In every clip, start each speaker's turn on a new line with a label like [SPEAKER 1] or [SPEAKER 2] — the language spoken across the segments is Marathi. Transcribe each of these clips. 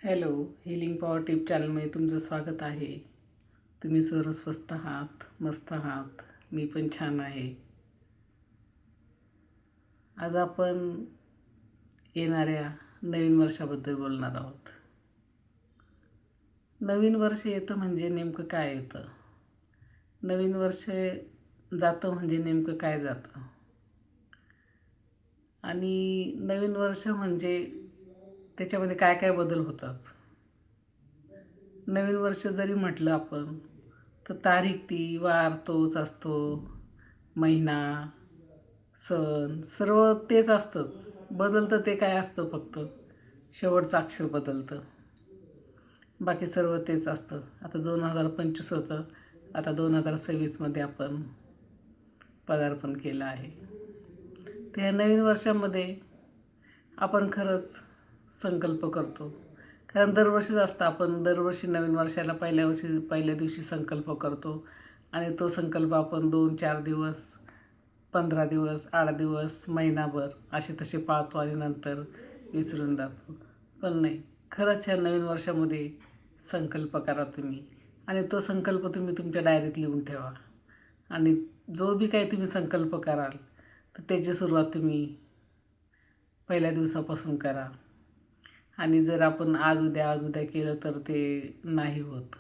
[SPEAKER 1] हॅलो, हिलिंग पॉवर टिप चॅनलमध्ये तुमचं स्वागत आहे. तुम्ही सर्व स्वस्त आहात, मस्त आहात. मी पण छान आहे. आज आपण येणाऱ्या नवीन वर्षाबद्दल बोलणार आहोत. नवीन वर्ष येतं म्हणजे नेमकं काय येतं? नवीन वर्ष जातं म्हणजे नेमकं काय जातं? आणि नवीन वर्ष म्हणजे त्याच्यामध्ये काय काय बदल होतात? नवीन वर्ष जरी म्हटलं आपण तर तारीख ती वार तोच असतो, महिना, सण सर्व तेच असतं. बदलतं ते काय असतं फक्त शेवटचं अक्षर बदलतं, बाकी सर्व तेच असतं. आता 2025 होतं, आता 2026मध्ये आपण पदार्पण केलं आहे. त्या नवीन वर्षामध्ये आपण खरंच संकल्प करतो, कारण दरवर्षीच असतं. आपण दरवर्षी नवीन वर्षाला पहिल्या दिवशी संकल्प करतो आणि तो संकल्प आपण 2-4 दिवस, 15 दिवस, 8 दिवस, महिनाभर असे तसे पाळतो आणि नंतर विसरून जातो. पण नाही, खरंच ह्या नवीन वर्षामध्ये संकल्प करा तुम्ही आणि तो संकल्प तुम्ही तुमच्या डायरीत लिहून ठेवा. आणि जो बी काही तुम्ही संकल्प कराल तर त्याची सुरुवात तुम्ही पहिल्या दिवसापासून करा. आणि जर आपण आज उद्या केलं तर ते नाही होत.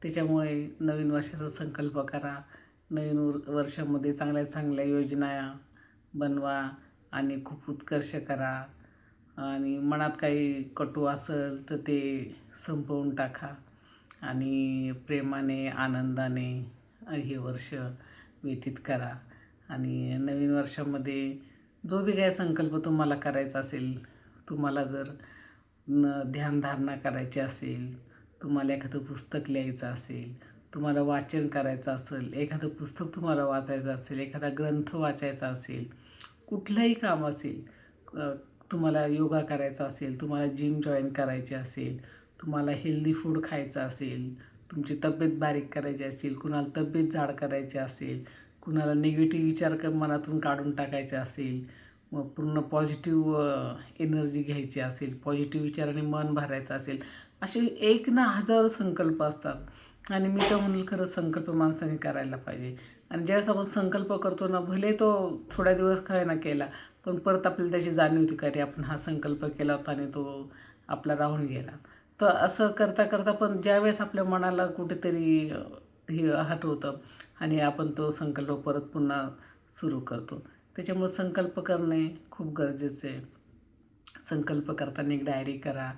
[SPEAKER 1] त्याच्यामुळे नवीन वर्षाचा संकल्प करा. नवीन वर्षामध्ये चांगल्या चांगल्या योजना बनवा आणि खूप उत्कर्ष करा. आणि मनात काही कटू असेल तर ते संपवून टाका आणि प्रेमाने आनंदाने हे वर्ष व्यतीत करा. आणि नवीन वर्षामध्ये जो बी काही संकल्प तुम्हाला करायचा असेल, तुम्हाला जर ध्यानधारणा करायची असेल, तुम्हाला एखादं पुस्तक लिहायचं असेल, तुम्हाला वाचन करायचं असेल, एखादं पुस्तक तुम्हाला वाचायचं असेल, एखादा ग्रंथ वाचायचा असेल, कुठलंही काम असेल, तुम्हाला योगा करायचा असेल, तुम्हाला जिम जॉईन करायची असेल, तुम्हाला हेल्दी फूड खायचं असेल, तुमची तब्येत बारीक करायची असेल, कुणाला तब्येत जाड करायची असेल, कुणाला निगेटिव्ह विचार मनातून काढून टाकायचे असेल, मग पूर्ण पॉझिटिव्ह एनर्जी घ्यायची असेल, पॉझिटिव्ह विचाराने मन भरायचं असेल, असे एक ना हजारो संकल्प असतात. आणि मी तर म्हणेल खरंच संकल्प माणसाने करायला पाहिजे. आणि ज्यावेळेस आपण संकल्प करतो ना, भले तो थोड्या दिवस काय ना केला, पण परत आपल्याला त्याची जाणीव होती, की आपण हा संकल्प केला होता आणि तो आपला राहून गेला. तर असं करता करता पण ज्यावेळेस आपल्या मनाला कुठेतरी हे हटवतं आणि आपण तो संकल्प परत पुन्हा सुरू करतो. त्याच्यामुळे संकल्प करणे खूप गरजेचं आहे. संकल्प करताना एक डायरी करा.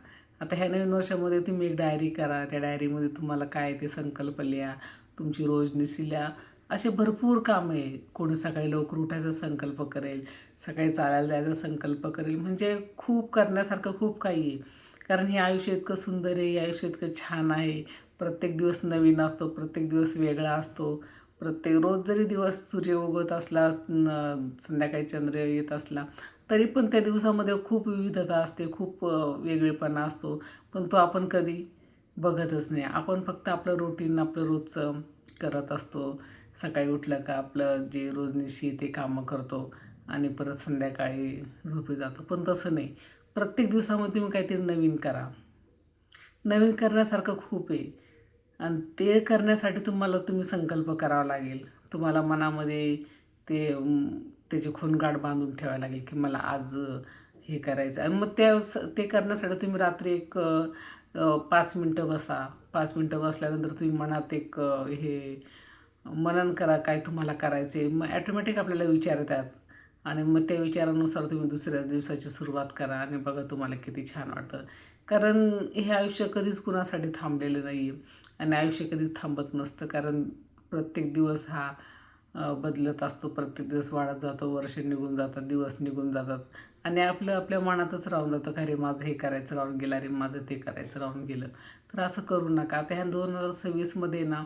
[SPEAKER 1] आता ह्या नवीन वर्षामध्ये तुम्ही एक डायरी करा. त्या डायरीमध्ये तुम्हाला काय ते संकल्प लिहा, तुमची रोजनिशी लिहा. असे भरपूर कामं आहे. कोणी सकाळी लवकर उठायचा संकल्प करेल, सकाळी चालायला जायचा संकल्प करेल, म्हणजे खूप करण्यासारखं खूप काही आहे. कारण हे आयुष्य इतकं सुंदर आहे, हे आयुष्य इतकं छान आहे. प्रत्येक दिवस नवीन असतो, प्रत्येक दिवस वेगळा असतो. प्रत्येक रोज जरी दिवस सूर्य उगवत असला, संध्याकाळी चंद्र येत असला, तरी पण त्या दिवसामध्ये खूप विविधता असते, खूप वेगळेपणा असतो. पण तो आपण कधी बघतच नाही. आपण फक्त आपलं रुटीन आपलं रोजचं करत असतो. सकाळी उठलं का आपलं जे रोजनिशी ते कामं करतो आणि परत संध्याकाळी झोपी जातो. पण तसं नाही. प्रत्येक दिवसामध्ये तुम्ही काहीतरी नवीन करा. नवीन करण्यासारखं खूप आहे. आणि ते करण्यासाठी तुम्ही संकल्प करावा लागेल. तुम्हाला मनामध्ये ते त्याची खूणगाठ बांधून ठेवावी लागेल, की मला आज हे करायचं आहे. आणि मग ते करण्यासाठी तुम्ही रात्री एक 5 मिनटं बसा. 5 मिनटं बसल्यानंतर तुम्ही मनात एक हे मनन करा, काय तुम्हाला करायचं आहे. मग ॲटोमॅटिक आपल्याला विचार येतात आणि मग त्या विचारानुसार तुम्ही दुसऱ्या दिवसाची सुरुवात करा आणि बघा तुम्हाला किती छान वाटतं. कारण हे आयुष्य कधीच कुणासाठी थांबलेलं नाही आहे आणि आयुष्य कधीच थांबत नसतं. कारण प्रत्येक दिवस हा बदलत असतो, प्रत्येक दिवस वाढत जातो, वर्ष निघून जातात, दिवस निघून जातात आणि आपलं आपल्या मनातच राहून जातं, अरे माझं हे करायचं राहून गेलं, अरे माझं ते करायचं राहून गेलं. तर असं करू नका. आता ह्या 2026मध्ये ना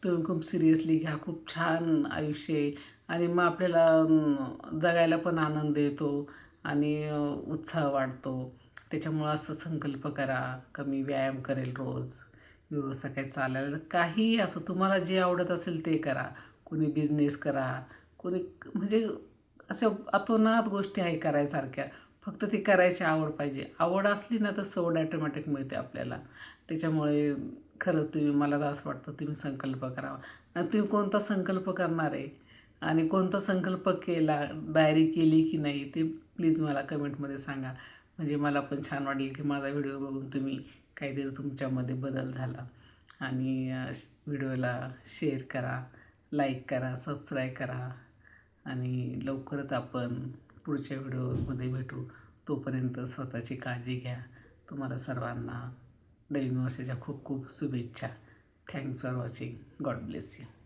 [SPEAKER 1] तुम्ही खूप सिरियसली घ्या. खूप छान आयुष्य आहे आणि मग आपल्याला जगायला पण आनंद येतो आणि उत्साह वाढतो. त्याच्यामुळं असं संकल्प करा, का मी व्यायाम करेल रोज, मी रोज सकाळी चालायला, काहीही असो तुम्हाला जे आवडत असेल ते करा. कोणी बिझनेस करा, कोणी म्हणजे अशा अतोनात गोष्टी आहे करायसारख्या. फक्त ती करायची आवड पाहिजे. आवड असली ना तर सवड ॲटोमॅटिक मिळते आपल्याला. त्याच्यामुळे खरंच तुम्ही, मला तर असं वाटतं तुम्ही संकल्प करावा. आणि तुम्ही कोणता संकल्प करणार आहे आणि कोणता संकल्प केला, डायरी केली की नाही, ते प्लीज मला कमेंटमध्ये सांगा. म्हणजे मला पण छान वाटेल की माझा व्हिडिओ बघून तुम्ही काहीतरी तुमच्यामध्ये बदल झाला. आणि व्हिडिओला शेअर करा, लाईक करा, सबस्क्राईब करा. आणि लवकरच आपण पुढच्या व्हिडिओमध्ये भेटू. तोपर्यंत स्वतःची काळजी घ्या. तुम्हाला सर्वांना नवीन वर्षाच्या खूप खूप शुभेच्छा. Thanks for watching. God bless you.